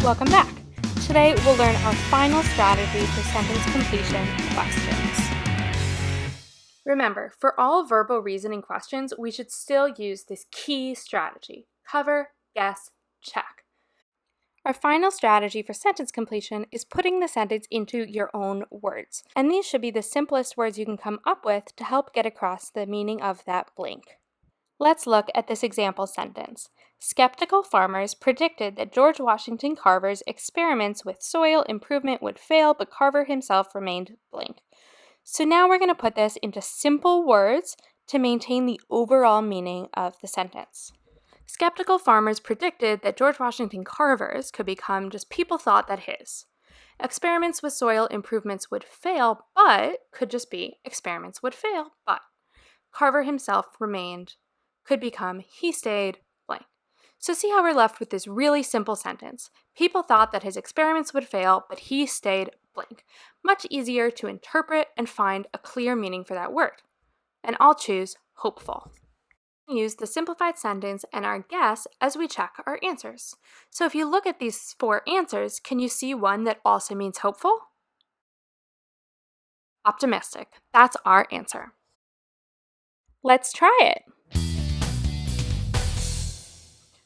Welcome back. Today we'll learn our final strategy for sentence completion questions. Remember, for all verbal reasoning questions, we should still use this key strategy: cover, guess, check. Our final strategy for sentence completion is putting the sentence into your own words, and these should be the simplest words you can come up with to help get across the meaning of that blank. Let's look at this example sentence. Skeptical farmers predicted that George Washington Carver's experiments with soil improvement would fail, but Carver himself remained blank. So now we're going to put this into simple words to maintain the overall meaning of the sentence. Skeptical farmers predicted that George Washington Carver's could become just people thought that his. Experiments with soil improvements would fail, but could just be experiments would fail, but. Carver himself remained could become he stayed blank. So see how we're left with this really simple sentence. People thought that his experiments would fail, but he stayed blank. Much easier to interpret and find a clear meaning for that word. And I'll choose hopeful. Use the simplified sentence and our guess as we check our answers. So if you look at these 4 answers, can you see one that also means hopeful? Optimistic. That's our answer. Let's try it.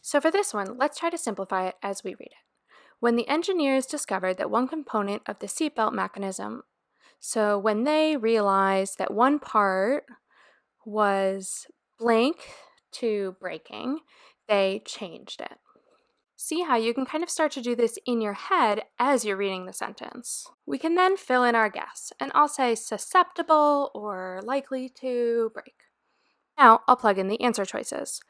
So for this one, let's try to simplify it as we read it. When the engineers discovered that one component of the seatbelt mechanism, so when they realized that one part was blank to braking, they changed it. See how you can kind of start to do this in your head as you're reading the sentence. We can then fill in our guess, and I'll say susceptible or likely to break. Now I'll plug in the answer choices.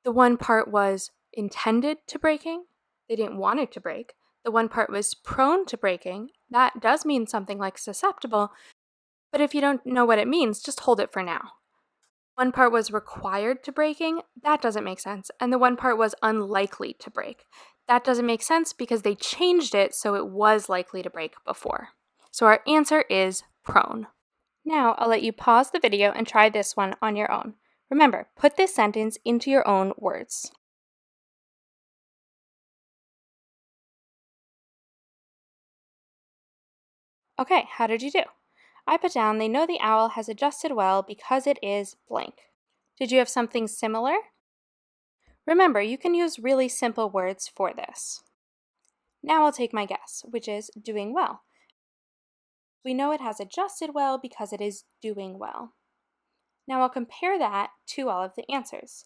The one part was intended to breaking. They didn't want it to break. The one part was prone to breaking. That does mean something like susceptible, but if you don't know what it means, just hold it for now. One part was required to breaking. That doesn't make sense. And the one part was unlikely to break. That doesn't make sense because they changed it so it was likely to break before. So our answer is prone. Now I'll let you pause the video and try this one on your own. Remember, put this sentence into your own words. Okay, how did you do? I put down, they know the owl has adjusted well because it is blank. Did you have something similar? Remember, you can use really simple words for this. Now I'll take my guess, which is doing well. We know it has adjusted well because it is doing well. Now I'll compare that to all of the answers.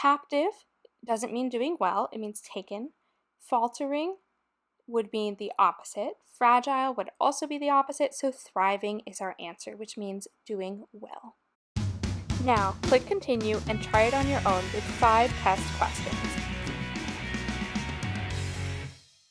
Captive doesn't mean doing well, it means taken. Faltering would mean the opposite. Fragile would also be the opposite, so thriving is our answer, which means doing well. Now, click continue and try it on your own with 5 test questions.